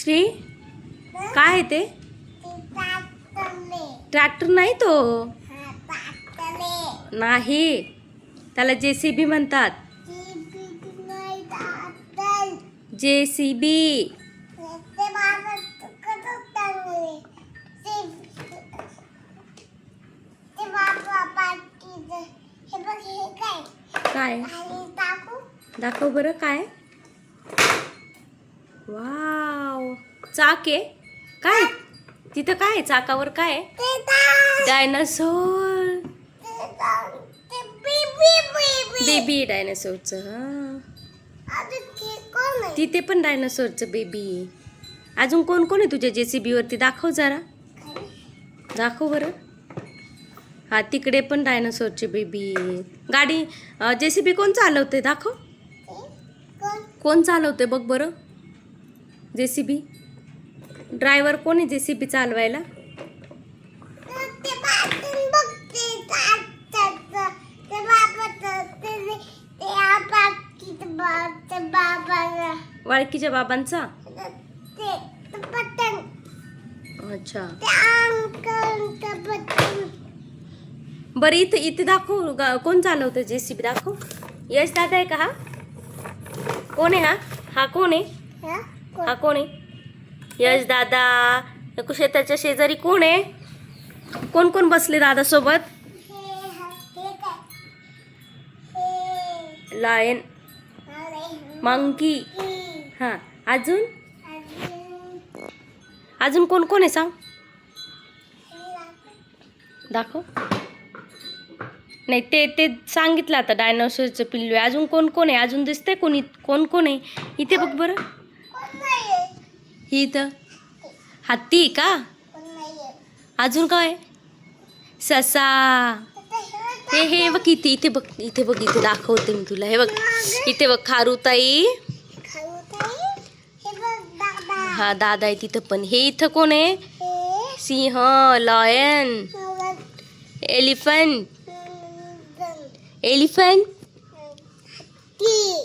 श्री काय आहे ते? ट्रॅक्टर नाही तो. नाही, त्याला JCB म्हणतात. JCB. काय दाखव बरं काय. वाव, चाक आहे काय तिथं? काय चाकावर काय? डायनासोर. बेबी डायनासोरचं. तिथे पण डायनासोरचं बेबी. अजून कोण कोण आहे तुझ्या JCB वरती? दाखव जरा, दाखव बरं. हा, तिकडे पण डायनासोरचे बेबी. गाडी JCB कोण चालवते? दाखव, कोण चालवते बघ बरं. JCB ड्रायव्हर कोण आहे JCB चालवायला? वाळकीच्या बाबांचा. अच्छा, बरं इथे इथे दाखव, कोण चालवतं JCB? दाखव. यश दादा आहे का? हा कोण आहे? हा कोण आहे? हा कोण आहे? यश दादा. शेताच्या शेजारी कोण आहे? कोण कोण बसले दादा सोबत? Lion, monkey. हा, अजून अजून कोण कोण आहे सांग, दाखव. नाही ते ते सांगितलं आता, डायनासोरचं पिल्लू आहे. अजून कोण कोण आहे? अजून दिसतंय कोणी? कोण कोण आहे इथे? बघ बरं. ही इथं हत्ती का? अजून काय? ससा. हे बघ इथे, इथे बघ, इथे बघ, इथे दाखवते मी तुला. हे बघ इथे बघ, खारुताई. हा, दादा आहे तिथं पण. हे इथं कोण आहे? सिंह, लॉयन, एलिफंट. एलिफंट.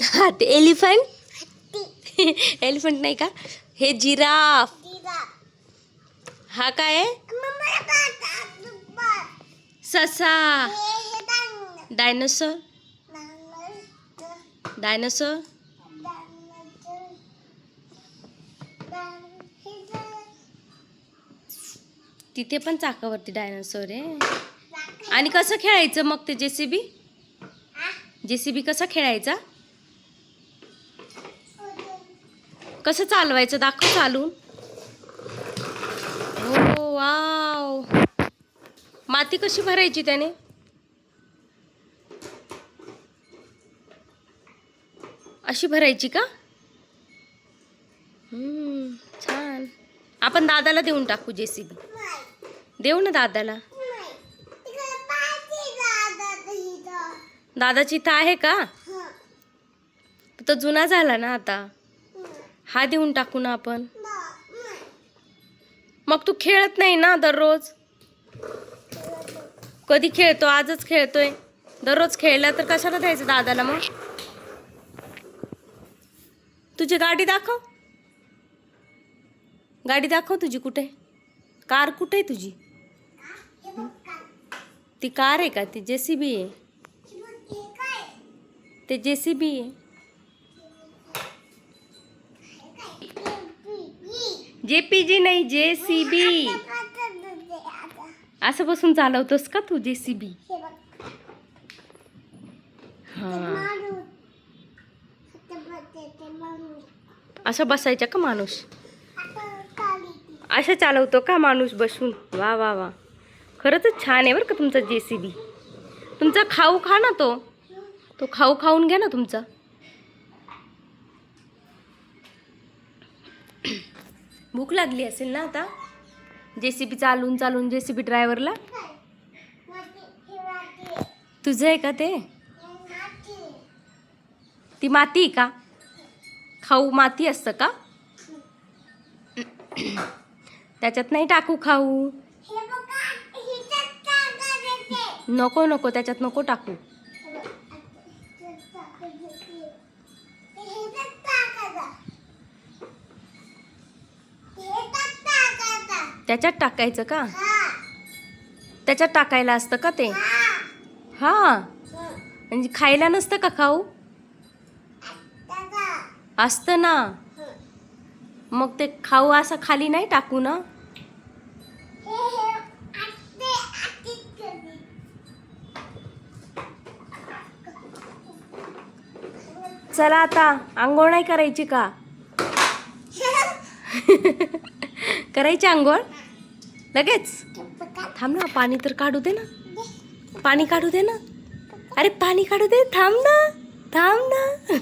हा, ते एलिफंट. एलिफंट नाही का? हे जिराफ. हा काय आहे? ससा. डायनोसॉर. डायनोसॉर. तिथे पण चाकावरती डायनोसॉर आहे. आणि कसं खेळायचं मग ते JCB? JCB कसा खेळायचा? कसं चालवायचं? दाखव चालून. हो, वाव. माती कशी भरायची त्याने? अशी भरायची का? छान. आपण दादाला देऊन टाकू JCB. देऊ ना दादाला. दादाची इथं आहे का? तो जुना झाला ना आता. हा देऊन टाकू ना आपण. मग तू खेळत नाही ना दररोज? कधी खेळतो? आजच खेळतोय. दररोज खेळला तर कशाला द्यायचं दादाला मग? तुझी गाडी दाखव. गाडी दाखव तुझी. कुठे? कार कुठे आहे तुझी? ती कार आहे का? ती JCB आहे. ते JCB आहे. JPG नाही, JCB. असं बसून चालवतोस का तू JCB? हा, असं बसायचं का माणूस? असं चालवतो का माणूस बसून? वा वा वा, खरंच छान आहे बरं का तुमचा JCB. तुमचा खाऊ खा ना. तो खाऊ खाऊन घ्या ना तुमचा. भूक लागली असेल ना आता? JCB चालून चालून JCB ड्रायव्हरला. तुझं आहे का ते? ती माती आहे का? खाऊ माती असतं का? त्याच्यात नाही टाकू खाऊ. नको नको, त्याच्यात नको टाकू. त्याच्यात टाकायचं का? त्याच्यात टाकायला असतं का ते? हा, म्हणजे खायला नसतं का खाऊ? असतं ना. मग ते खाऊ असं खाली नाही टाकू ना. चला आता आंघोळ नाही करायची का? करायची आंघोळ लगेच? थांब ना, पाणी तर काढू दे ना. पाणी काढू दे ना. अरे पाणी काढू दे, थांब ना. थांब ना.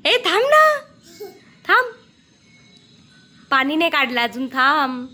ए थांब ना. थांब. पाणी नाही काढलं अजून, थांब.